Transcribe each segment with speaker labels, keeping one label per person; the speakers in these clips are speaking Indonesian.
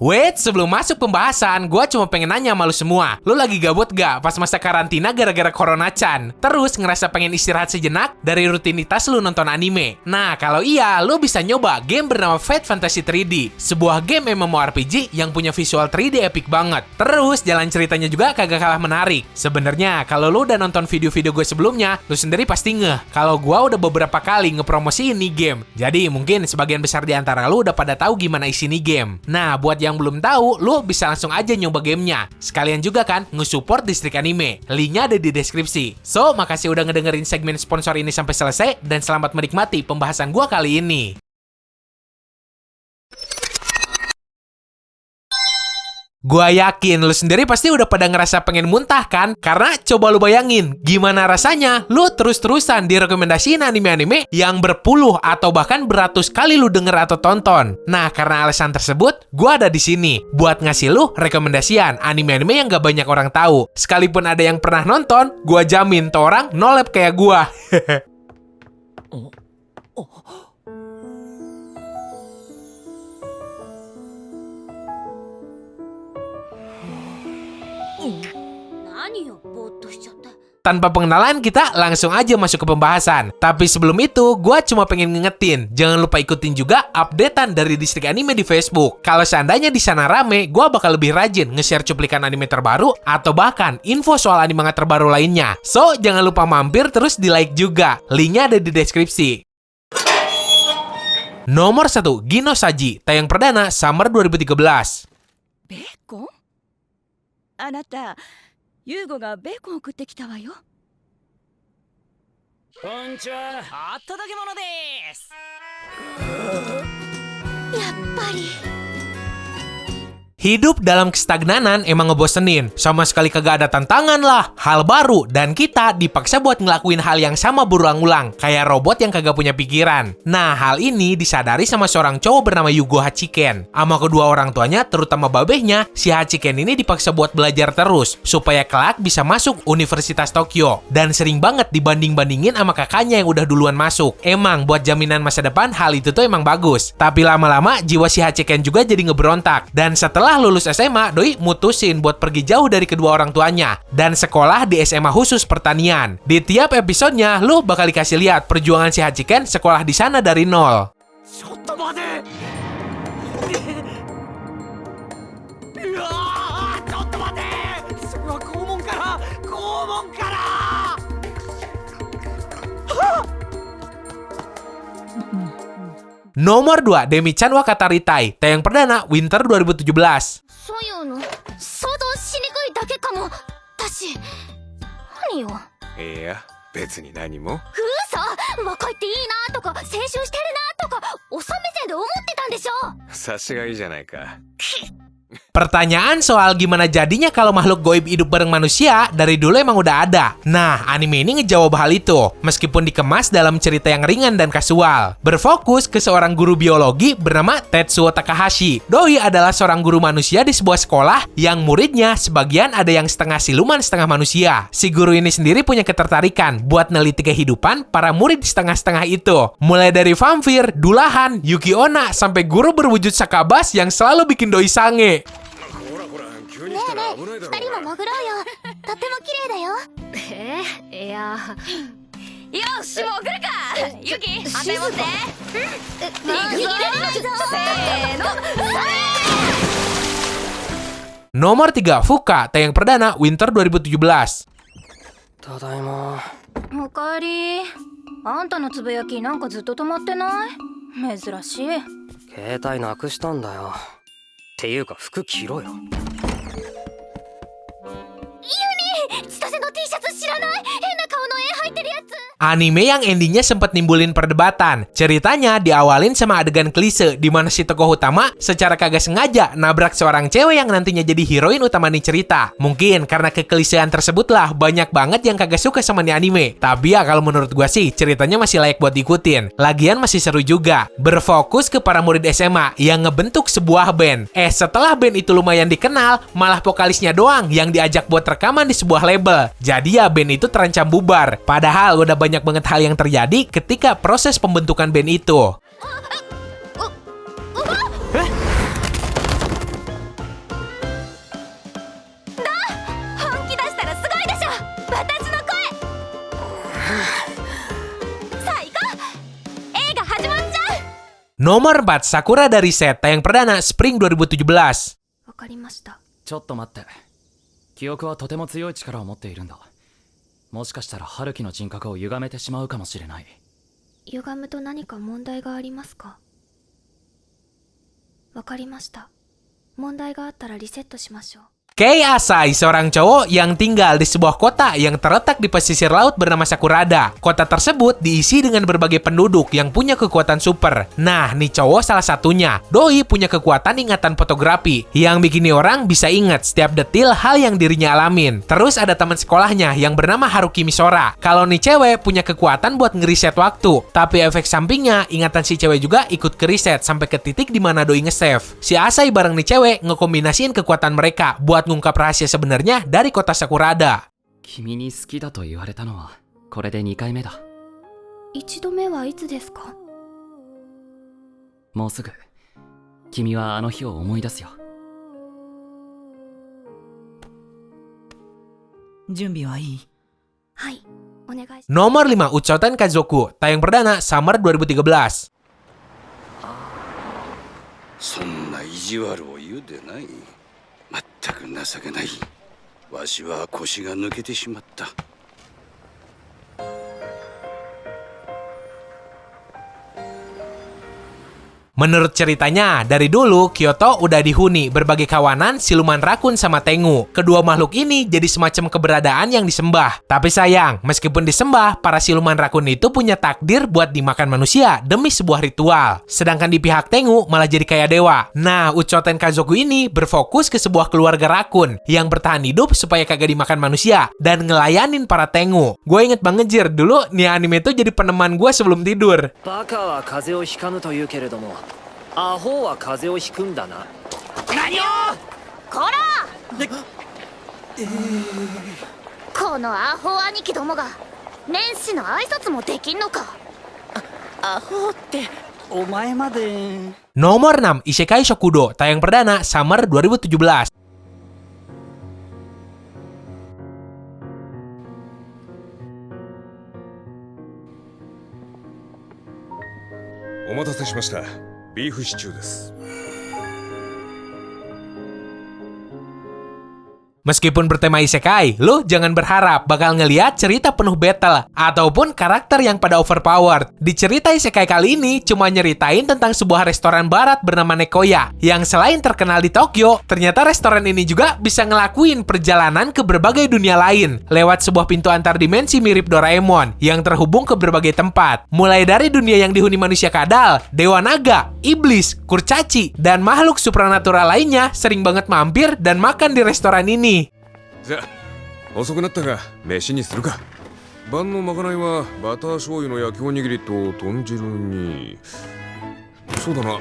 Speaker 1: Wait, sebelum masuk pembahasan, gue cuma pengen nanya sama lu semua. Lu lagi gabut gak pas masa karantina gara-gara corona-chan? Terus ngerasa pengen istirahat sejenak dari rutinitas lu nonton anime? Nah, kalau iya, lu bisa nyoba game bernama Fate Fantasy 3D. Sebuah game MMORPG yang punya visual 3D epic banget. Terus, jalan ceritanya juga kagak kalah menarik. Sebenarnya, kalau lu udah nonton video-video gue sebelumnya, lu sendiri pasti ngeh kalau gue udah beberapa kali ngepromosiin nih game. Jadi, mungkin sebagian besar di antara lu udah pada tahu gimana isi nih game. Nah, buat yang belum tahu, lu bisa langsung aja nyoba gamenya. Sekalian juga kan nge-support Distrik Anime. Linknya ada di deskripsi. So, makasih udah ngedengerin segmen sponsor ini sampai selesai, dan selamat menikmati pembahasan gua kali ini. Gua yakin lu sendiri pasti udah pada ngerasa pengen muntah kan? Karena coba lu bayangin, gimana rasanya lu terus-terusan direkomendasiin anime-anime yang berpuluh atau bahkan beratus kali lu denger atau tonton. Nah, karena alasan tersebut, gua ada di sini buat ngasih lu rekomendasian anime-anime yang gak banyak orang tahu. Sekalipun ada yang pernah nonton, gua jamin tuh orang nolep kayak gua. Tanpa pengenalan, kita langsung aja masuk ke pembahasan. Tapi sebelum itu, gue cuma pengen ngingetin, jangan lupa ikutin juga updatean dari Distrik Anime di Facebook. Kalau seandainya di sana rame, gue bakal lebih rajin nge-share cuplikan anime terbaru atau bahkan info soal anime terbaru lainnya. So, jangan lupa mampir terus di like juga. Linknya ada di deskripsi. Nomor 1, Gino Saji, tayang perdana Summer 2013.
Speaker 2: Bacon? あなた、ユーゴがベーコン送ってきたわよ。
Speaker 3: こんにちは。ホットドッグものです。
Speaker 2: やっぱり。
Speaker 1: Hidup dalam kestagnanan emang ngebosenin. Sama sekali kagak ada tantangan lah, hal baru, dan kita dipaksa buat ngelakuin hal yang sama berulang-ulang, kayak robot yang kagak punya pikiran. Nah, hal ini disadari sama seorang cowok bernama Yugo Hachiken. Sama kedua orang tuanya, terutama babehnya, si Hachiken ini dipaksa buat belajar terus, supaya kelak bisa masuk Universitas Tokyo. Dan sering banget dibanding-bandingin sama kakaknya yang udah duluan masuk. Emang, buat jaminan masa depan, hal itu tuh emang bagus. Tapi lama-lama, jiwa si Hachiken juga jadi ngeberontak. Dan setelah lulus SMA, doi mutusin buat pergi jauh dari kedua orang tuanya dan sekolah di SMA khusus pertanian. Di tiap episodenya, lu bakal dikasih lihat perjuangan si Hachiken sekolah di sana dari nol. Nomor 2, Demi-chan wa Kataritai, tayang perdana Winter 2017.
Speaker 2: そういうの想像しにくいだけかも。私、何よ。
Speaker 4: いや、別に何も。
Speaker 2: 嘘、若いっていいなとか、青春してるなとか、おさ目線で思ってたんでしょ。
Speaker 4: 察しがいいじゃないか。
Speaker 1: Pertanyaan soal gimana jadinya kalau makhluk goib hidup bareng manusia dari dulu emang udah ada. Nah, anime ini ngejawab hal itu, meskipun dikemas dalam cerita yang ringan dan kasual. Berfokus ke seorang guru biologi bernama Tetsuo Takahashi. Doi adalah seorang guru manusia di sebuah sekolah yang muridnya sebagian ada yang setengah siluman setengah manusia. Si guru ini sendiri punya ketertarikan buat neliti kehidupan para murid setengah-setengah itu. Mulai dari vampir, dulahan, Yuki Onna, sampai guru berwujud sakabas yang selalu bikin doi sange.
Speaker 2: ねえねえ、二人も潜ろうよ。とっても綺麗だよ。いや。よし、潜るか。ユキ、当て持って。逃げられないぞ。せーの。
Speaker 1: Nomor 3, Fuka, tayang perdana Winter 2017.
Speaker 3: ただいま。
Speaker 2: おかえり。あんたのつぶやきなんかずっと止まってない？珍しい。
Speaker 3: 携帯なくしたんだよ。っていうか服着ろよ。
Speaker 2: 千歳の T シャツ知らない？変な顔の絵入ってるやつ。
Speaker 1: Anime yang endingnya sempat nimbulin perdebatan. Ceritanya diawalin sama adegan klise di mana si tokoh utama secara kagak sengaja nabrak seorang cewek yang nantinya jadi heroin utama nih cerita. Mungkin karena kekelisean tersebutlah banyak banget yang kagak suka sama nih anime. Tapi ya kalau menurut gua sih ceritanya masih layak buat diikutin. Lagian masih seru juga. Berfokus ke para murid SMA yang ngebentuk sebuah band. Setelah band itu lumayan dikenal, malah vokalisnya doang yang diajak buat rekaman di sebuah label. Jadi ya band itu terancam bubar. Padahal udah banyak banget hal yang terjadi ketika proses pembentukan band itu. Nomor 4, Sakura dari Set, tayang perdana Spring 2017.
Speaker 2: わかりました。
Speaker 5: ちょっと待って。記憶はとても強い力を持っているんだ。もしかしたら春樹の人格を歪めてしまうかもしれない。
Speaker 2: 歪むと何か問題がありますか？わかりました。問題があったらリセットしましょう。
Speaker 1: Kei Asai, seorang cowok yang tinggal di sebuah kota yang terletak di pesisir laut bernama Sakurada. Kota tersebut diisi dengan berbagai penduduk yang punya kekuatan super. Nah, nih cowok salah satunya. Doi punya kekuatan ingatan fotografi yang bikin nih orang bisa ingat setiap detil hal yang dirinya alamin. Terus ada teman sekolahnya yang bernama Haruki Misora. Kalau nih cewek punya kekuatan buat ngeriset waktu, tapi efek sampingnya ingatan si cewek juga ikut keriset sampai ke titik di mana Doi nge-save. Si Asai bareng nih cewek ngekombinasiin kekuatan mereka buat ngungkap rahasia sebenarnya dari kota Sakurada.
Speaker 5: 君に好きだと言われたのはこれで2回目だ。
Speaker 2: 一度目はいつですか？
Speaker 5: もうすぐ君はあの日を思い出すよ。
Speaker 6: 準備はいい？
Speaker 2: はい、お願いします。
Speaker 1: Nomor 5, Uchoten Kazoku, tayang perdana Summer 2013.
Speaker 7: そんな意地悪を言うでない。まったく情けない。わしは腰が抜けてしまった。
Speaker 1: Menurut ceritanya, dari dulu Kyoto udah dihuni berbagai kawanan siluman rakun sama Tengu. Kedua makhluk ini jadi semacam keberadaan yang disembah. Tapi sayang, meskipun disembah, para siluman rakun itu punya takdir buat dimakan manusia demi sebuah ritual. Sedangkan di pihak Tengu malah jadi kayak dewa. Nah, Uchoten Kazoku ini berfokus ke sebuah keluarga rakun yang bertahan hidup supaya kagak dimakan manusia dan ngelayanin para Tengu. Gue inget banget Jir, dulu nih anime itu jadi peneman gue sebelum tidur.
Speaker 3: バカは風邪をひかぬというけれども、アホは風邪をひくんだな。
Speaker 2: 何を！こら！このアホ兄貴どもが年始の挨拶もできんのか。
Speaker 6: アホってお前まで。
Speaker 1: Nomor 6, Isekai Shokudo, tayang perdana Summer 2017.
Speaker 4: お待たせしました。ビーフシチューです。
Speaker 1: Meskipun bertema isekai, lu jangan berharap bakal ngeliat cerita penuh battle ataupun karakter yang pada overpowered. Di cerita isekai kali ini cuma nyeritain tentang sebuah restoran barat bernama Nekoya yang selain terkenal di Tokyo, ternyata restoran ini juga bisa ngelakuin perjalanan ke berbagai dunia lain lewat sebuah pintu antar dimensi mirip Doraemon yang terhubung ke berbagai tempat. Mulai dari dunia yang dihuni manusia kadal, dewa naga, iblis, kurcaci, dan makhluk supranatural lainnya sering banget mampir dan makan di restoran ini.
Speaker 4: じゃあ遅くなったが飯にするか。晩のまかないはバター醤油の焼きおにぎりと豚汁に、そうだな、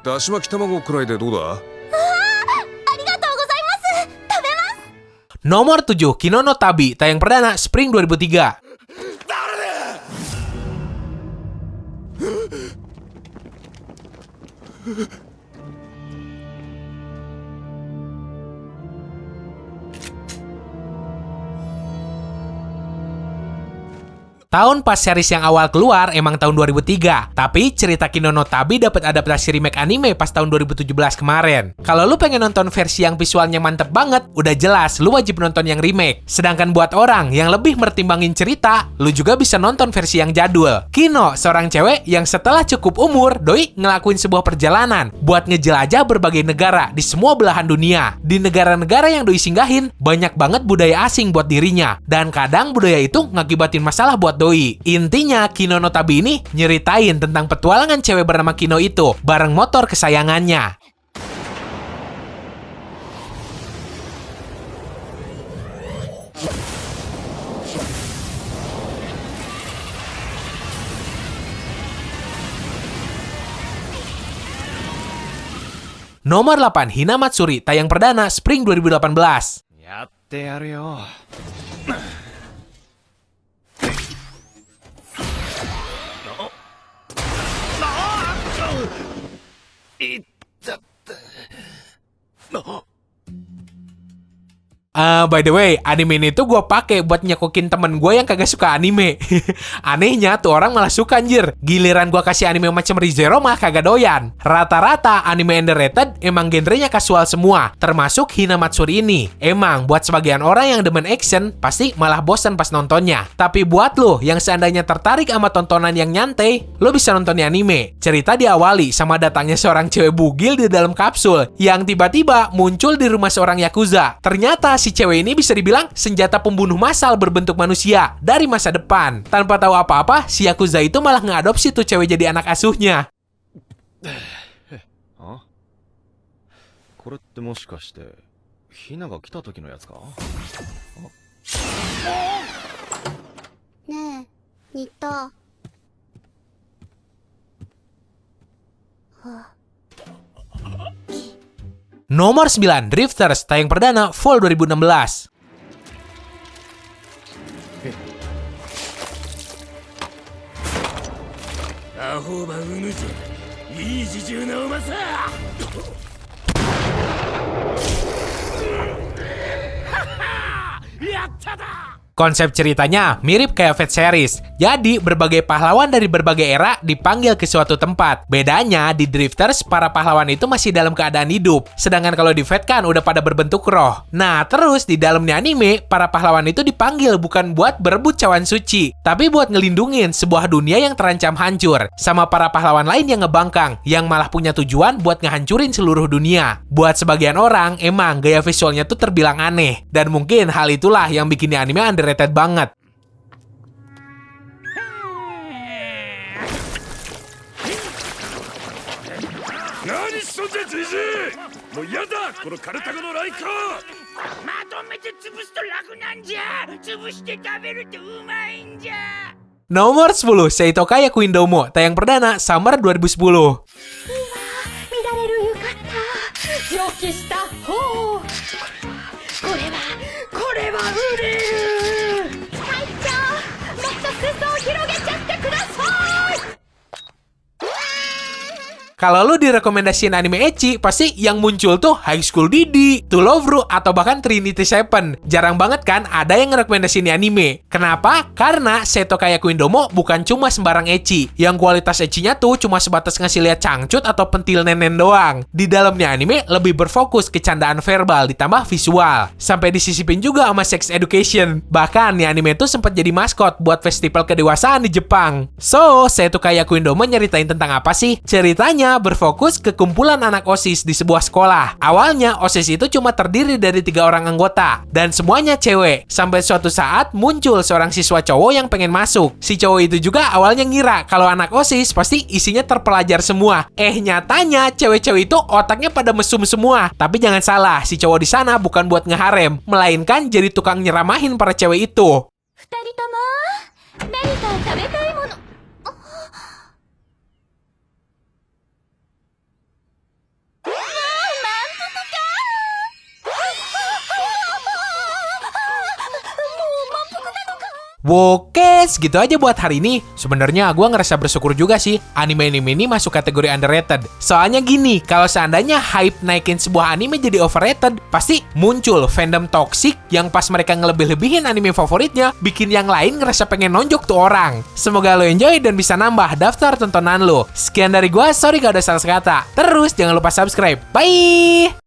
Speaker 4: だし巻き卵くらいでどうだ。
Speaker 2: ありがとうございます。食べます。
Speaker 1: Nomor 7, Kino no Tabi, tayang perdana Spring 2003. Tahun pas series yang awal keluar emang tahun 2003, tapi cerita Kino no Tabi dapat adaptasi remake anime pas tahun 2017 kemarin. Kalau lu pengen nonton versi yang visualnya mantep banget, udah jelas lu wajib nonton yang remake. Sedangkan buat orang yang lebih mertimbangin cerita, lu juga bisa nonton versi yang jadul. Kino, seorang cewek yang setelah cukup umur, doi ngelakuin sebuah perjalanan buat ngejelajah berbagai negara di semua belahan dunia. Di negara-negara yang doi singgahin, banyak banget budaya asing buat dirinya, dan kadang budaya itu ngakibatin masalah buat doi. Intinya, Kino no Tabi ini nyeritain tentang petualangan cewek bernama Kino itu bareng motor kesayangannya. Nomor 8, Hinamatsuri, tayang perdana Spring 2018.
Speaker 5: やってやるよ。
Speaker 1: By the way, anime ini tuh gue pakai buat nyekokin temen gue yang kagak suka anime. Anehnya tuh orang malah suka anjir. Giliran gue kasih anime macam ReZero mah kagak doyan. Rata-rata anime underrated emang genrenya kasual semua, termasuk Hinamatsuri ini. Emang buat sebagian orang yang demen action, pasti malah bosan pas nontonnya. Tapi buat lo yang seandainya tertarik sama tontonan yang nyantai, lo bisa nonton anime. Cerita diawali sama datangnya seorang cewek bugil di dalam kapsul yang tiba-tiba muncul di rumah seorang yakuza. Ternyata si cewek ini bisa dibilang senjata pembunuh massal berbentuk manusia dari masa depan. Tanpa tahu apa-apa, si yakuza itu malah ngeadopsi tuh cewek jadi anak asuhnya.
Speaker 8: これってもしかしてヒナが来た時のやつか？
Speaker 2: ねえ、ニタ。
Speaker 1: Nomor 9, Drifters, tayang perdana Fall 2016. Konsep ceritanya mirip kayak Fate series. Jadi, berbagai pahlawan dari berbagai era dipanggil ke suatu tempat. Bedanya, di Drifters, para pahlawan itu masih dalam keadaan hidup. Sedangkan kalau di Fate kan udah pada berbentuk roh. Nah, terus di dalamnya anime, para pahlawan itu dipanggil bukan buat berebut cawan suci, tapi buat ngelindungin sebuah dunia yang terancam hancur. Sama para pahlawan lain yang ngebangkang, yang malah punya tujuan buat ngehancurin seluruh dunia. Buat sebagian orang, emang gaya visualnya tuh terbilang aneh. Dan mungkin hal itulah yang bikin anime underrated banget. Nomor 10, Seitoka Yakuindomo, tayang perdana Summer 2010.
Speaker 2: 見られるよかった。上気した方。これは売れる。隊長、もっと裾を広げちゃってください。
Speaker 1: Kalau lu direkomendasiin anime ecchi, pasti yang muncul tuh High School DxD, To Love Ru, atau bahkan Trinity Seven. Jarang banget kan ada yang ngerekomendasiin anime. Kenapa? Karena Seitoka Yakuindomo bukan cuma sembarang ecchi. Yang kualitas ecchinya tuh cuma sebatas ngasih lihat cangcut atau pentil nenen doang. Di dalamnya anime lebih berfokus ke candaan verbal ditambah visual. Sampai disisipin juga sama sex education. Bahkan nih anime tuh sempat jadi maskot buat festival kedewasaan di Jepang. So, Seitoka Yakuindomo nyeritain tentang apa sih? Ceritanya berfokus ke kumpulan anak OSIS di sebuah sekolah. Awalnya OSIS itu cuma terdiri dari 3 orang anggota dan semuanya cewek. Sampai suatu saat muncul seorang siswa cowok yang pengen masuk. Si cowok itu juga awalnya ngira kalau anak OSIS pasti isinya terpelajar semua. Nyatanya cewek-cewek itu otaknya pada mesum semua. Tapi jangan salah, si cowok di sana bukan buat ngeharem, melainkan jadi tukang nyeramahin para cewek itu.
Speaker 2: 二人とも何か食べたいもの。
Speaker 1: Oke, segitu aja buat hari ini. Sebenarnya gue ngerasa bersyukur juga sih anime-anime ini masuk kategori underrated. Soalnya gini, kalau seandainya hype naikin sebuah anime jadi overrated, pasti muncul fandom toxic yang pas mereka ngelebih-lebihin anime favoritnya, bikin yang lain ngerasa pengen nonjok tuh orang. Semoga lo enjoy dan bisa nambah daftar tontonan lo. Sekian dari gue, sorry kalau ada salah kata. Terus jangan lupa subscribe. Bye!